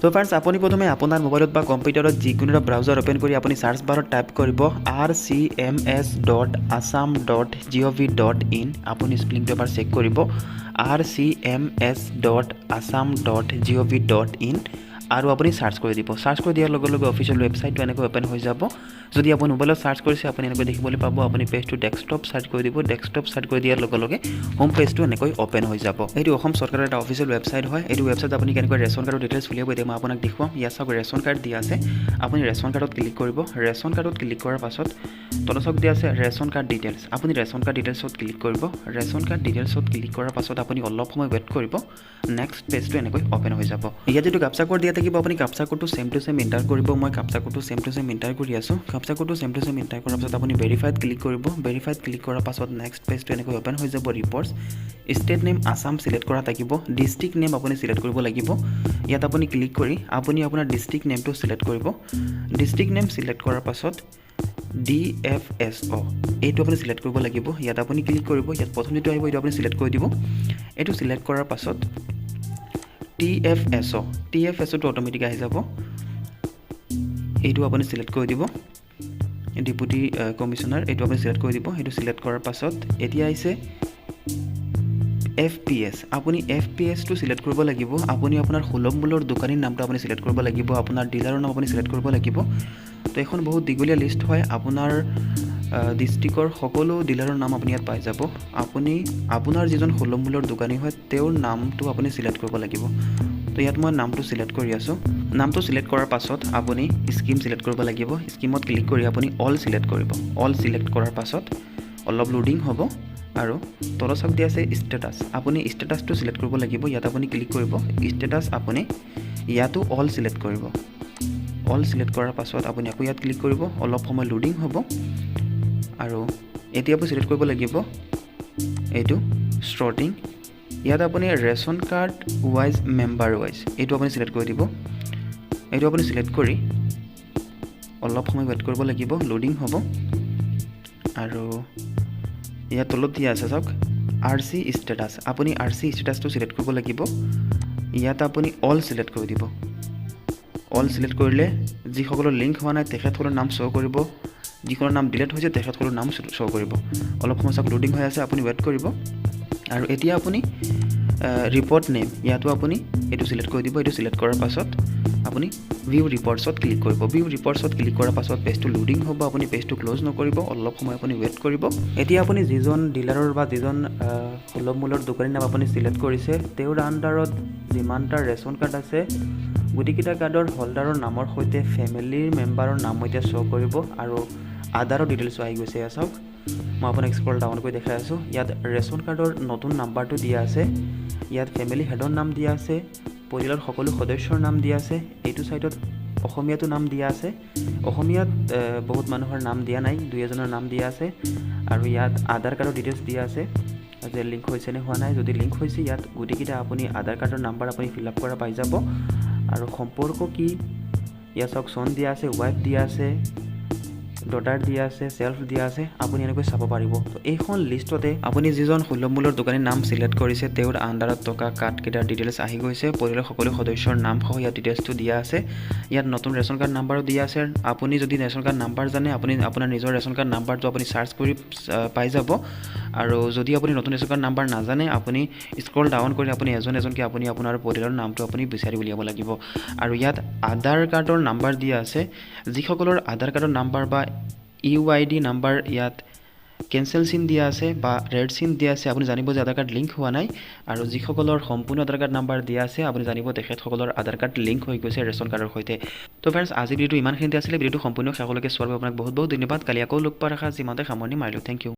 তো ফ্ৰেণ্ডছ আপুনি প্ৰথমে আপোনাৰ মোবাইলত বা কম্পিউটাৰত যিকোনো এটা ব্ৰাউজাৰ ওপেন কৰি আপুনি সাৰ্চ বাৰত টাইপ কৰিব rcms.assam.gov.in আপুনি স্পেলিংটো এবাৰ চেক কৰিব rcms.assam.gov.in আৰু আপুনি সাৰ্চ কৰি দিব সাৰ্চ কৰি দিয়াৰ লগে লগে অফিচিয়েল ৱেবছাইটটো এনেকৈ ওপেন হৈ যাব যদি আপুনি মোবাইলত সাৰ্চ কৰিছে আপুনি এনেকৈ দেখিবলৈ পাব আপুনি পেজটো ডেস্কটপ সাৰ্চ কৰি দিব ডেস্কটপ সাৰ্চ কৰি দিয়াৰ লগে লগে হোম পেজটো এনেকৈ ওপেন হৈ যাব এইটো অসম চৰকাৰৰ এটা অফিচিয়েল ৱেবছাইট হয় এইটো ৱেবছাইট আপুনি কেনেকৈ ৰেচন কাৰ্ডৰ ডিটেইলছ উলিয়াব এতিয়া মই আপোনাক দেখুৱাম ইয়াত চাওক ৰেচন কাৰ্ড দিয়া আছে আপুনি ৰেচন কাৰ্ডত ক্লিক কৰিব ৰেচন কাৰ্ডত ক্লিক কৰাৰ পাছত তলত চাওক দিয়া আছে ৰেচন কাৰ্ড ডিটেইলছ আপুনি ৰেচন কাৰ্ড ডিটেইলছত ক্লিক কৰিব ৰেচন কাৰ্ড ডিটেইলছত ক্লিক কৰাৰ পাছত আপুনি অলপ সময় ৱেইট কৰিব নেক্সট পেজটো এনেকৈ ওপেন হৈ যাব ইয়াত যেটো কাপচা কোড দিয়া থাকিব আপুনি কাপচা কোডটো সেম টু সেম এন্টাৰ কৰিব মই কাপচা কোডটো সেম টু সেম এন্টাৰ কৰি আছো কাপচা কোডটো সেম টু সেম এন্টাৰ কৰাৰ পাছত আপুনি ভেৰিফাইড ক্লিক কৰিব ভেৰিফাইড ক্লিক কৰাৰ পাছত নেক্সট পেজটো এনেকৈ ওপেন হৈ যাব reports state name Assam select কৰা থাকিব ডিস্ট্ৰিক্ট নেম আপুনি সিলেক্ট কৰিব লাগিব ইয়াত আপুনি ক্লিক কৰি আপুনি আপোনাৰ ডিস্ট্ৰিক্ট নেমটো সিলেক্ট কৰিব ডিস্ট্ৰিক্ট নেম সিলেক্ট কৰাৰ পাছত DFSO এইটো আপুনি সিলেক্ট কৰিব লাগিব ইয়াত আপুনি ক্লিক কৰিব ইয়াত প্ৰথম যেটো আহিব এইটো আপুনি সিলেক্ট কৰি দিব এইটো সিলেক্ট কৰাৰ পাছত TFSO টো অটোমেটিক আহি যাব এইটো আপুনি সিলেক্ট কৰি দিব ডেপুটি কমিশনাৰ এইটো আপুনি সিলেক্ট কৰি দিব এইটো সিলেক্ট কৰাৰ পাছত এতিয়া আহিছে FPS আপুনি FPS টো সিলেক্ট কৰিব লাগিব আপুনি আপোনাৰ সুলভ মূল্যৰ দোকানীৰ নামটো আপুনি সিলেক্ট কৰিব লাগিব আপোনাৰ ডিলাৰৰ নাম আপুনি সিলেক্ট কৰিব লাগিব তো এখন বহুত দীঘলীয়া লিষ্ট হয় আপোনাৰ ডিস্ট্ৰিক্টৰ সকলো ডিলাৰৰ নাম আপুনি ইয়াত পাই যাব আপুনি আপোনাৰ যিজন সুলভ মূল্যৰ দোকানী হয় তেওঁৰ নামটো আপুনি সিলেক্ট কৰিব লাগিব তো ইয়াত মই নামটো সিলেক্ট কৰি আছো নামটো সিলেক্ট কৰাৰ পাছত আপুনি স্কিম সিলেক্ট কৰিব লাগিব স্কিমত ক্লিক কৰি আপুনি অল সিলেক্ট কৰিব অল সিলেক্ট কৰাৰ পাছত অলপ লোডিং হ'ব আৰু তলত চাওক দিয়া আছে ষ্টেটাস আপুনি ষ্টেটাসটো সিলেক্ট কৰিব লাগিব ইয়াত আপুনি ক্লিক কৰিব ষ্টেটাস আপুনি ইয়াতো অল সিলেক্ট কৰিব অল সিলেক্ট কৰাৰ পাছত আপুনি আকৌ ইয়াত ক্লিক কৰিব অলপ সময় লোডিং হ'ব আৰু এতিয়া আপুনি সিলেক্ট কৰিব লাগিব এইটো ষ্টৰ্টিং ইয়াত আপুনি ration card wise member wise এইটো আপুনি সিলেক্ট কৰি দিব এইটো আপুনি সিলেক্ট কৰি অলপ সময় ৱেইট কৰিব লাগিব লোডিং হ'ব আৰু ইয়াত তলত দিয়া আছে চাওক RC ষ্টেটাস আপুনি RC ষ্টেটাসটো সিলেক্ট কৰিব লাগিব ইয়াত আপুনি অল সিলেক্ট কৰি দিব অল সিলেক্ট কৰিলে যিসকলৰ লিংক হোৱা নাই তেখেতসকলৰ নাম শ্ব' কৰিব যিসকলৰ নাম ডিলিট হৈছে তেখেতসকলৰ নাম শ্ব' কৰিব অলপ সময় চাওক লোডিং হৈ আছে আপুনি ৱেইট কৰিব আৰু এতিয়া আপুনি ৰিপৰ্ট নেম ইয়াতো আপুনি এইটো সিলেক্ট কৰি দিব এইটো সিলেক্ট কৰাৰ পাছত আপুনি ভিউ ৰিপৰ্টছত ক্লিক কৰিব ভিউ ৰিপৰ্টছত ক্লিক কৰাৰ পাছত পেজটো লোডিং হ'ব আপুনি পেজটো ক্লোজ নকৰিব অলপ সময় আপুনি ৱেইট কৰিব এতিয়া আপুনি যিজন ডিলাৰৰ বা যিজন সুলভ মূল্যৰ দোকানীৰ নাম আপুনি সিলেক্ট কৰিছে তেওঁৰ আণ্ডাৰত যিমানটা ৰেচন কাৰ্ড আছে গোটেইকেইটা কাৰ্ডৰ হোল্ডাৰৰ নামৰ সৈতে ফেমিলিৰ মেম্বাৰৰ নাম এতিয়া শ্ব' কৰিব আৰু আধাৰৰ ডিটেইলছো আহি গৈছে চাওক মই আপোনাক স্ক্ৰল ডাউন কৰি দেখাই আছোঁ ইয়াত ৰেচন কাৰ্ডৰ নতুন নাম্বাৰটো দিয়া আছে ইয়াত ফেমিলি হেডৰ নাম দিয়া আছে পৰিয়ালৰ সকলো সদস্যৰ নাম দিয়া আছে এইটো সাইডত অসমীয়াটো নাম দিয়া আছে অসমীয়াত বহুত মানুহৰ নাম দিয়া নাই দুই এজনৰ নাম দিয়া আছে আৰু ইয়াত আধাৰ কাৰ্ডৰ ডিটেইলছ দিয়া আছে যে লিংক হৈছে নে হোৱা নাই যদি লিংক হৈছে ইয়াত গোটেইকেইটা আপুনি আধাৰ কাৰ্ডৰ নাম্বাৰ আপুনি ফিল আপ কৰা পাই যাব আৰু সম্পৰ্ক কি ইয়াত চাওক সন দিয়া আছে ওয়াইফ দিয়া আছে ডটাৰ দিয়া আছে সেলফ দিয়া আছে আপুনি এনেকৈ চাব পাৰিব তো এইখন লিষ্টতে আপুনি যিজন সুলভ মূল্যৰ দোকানীৰ নাম সিলেক্ট কৰিছে তেওঁৰ আণ্ডাৰত থকা কাৰ্ডকেইটাৰ ডিটেইলছ আহি গৈছে পৰিয়ালৰ সকলো সদস্যৰ নাম সহ ইয়াত ডিটেইলছটো দিয়া আছে ইয়াত নতুন ৰেচন কাৰ্ড নাম্বাৰো দিয়া আছে আপুনি যদি ৰেচন কাৰ্ড নাম্বাৰ জানে আপুনি আপোনাৰ নিজৰ ৰেচন কাৰ্ড নাম্বাৰটো আপুনি সাৰ্চ কৰি পাই যাব আৰু যদি আপুনি নতুন ৰেচন কাৰ্ড নাম্বাৰ নাজানে আপুনি স্ক্ৰল ডাউন কৰি আপুনি এজনকৈ আপুনি আপোনাৰ পৰিয়ালৰ নামটো আপুনি বিচাৰি উলিয়াব লাগিব আৰু ইয়াত আধাৰ কাৰ্ডৰ নাম্বাৰ দিয়া আছে যিসকলৰ আধাৰ কাৰ্ডৰ নাম্বাৰ বা UID নাম্বাৰ ইয়াত কেনসেল চিন দিয়া আছে বা ৰেড চিন দিয়া আছে আপুনি জানিব যে আধাৰ কাৰ্ড লিংক হোৱা নাই আৰু যিসকলৰ সম্পূৰ্ণ আধাৰ কাৰ্ড নাম্বাৰ দিয়া আছে আপুনি জানিব তেখেতসকলৰ আধাৰ কাৰ্ড লিংক হৈ গৈছে ৰেচন কাৰ্ডৰ সৈতে তো ফ্ৰেণ্ডছ আজি ভিডিঅ'টো ইমানখিনিতে আছিলে ভিডিঅ'টো সম্পূৰ্ণ শেষলৈকে চোৱাৰ বাবে আপোনাক বহুত বহুত ধন্যবাদ কালি আকৌ লগ পোৱাৰ আশা যিমানতে সামৰণি মাৰিলোঁ থেংক ইউ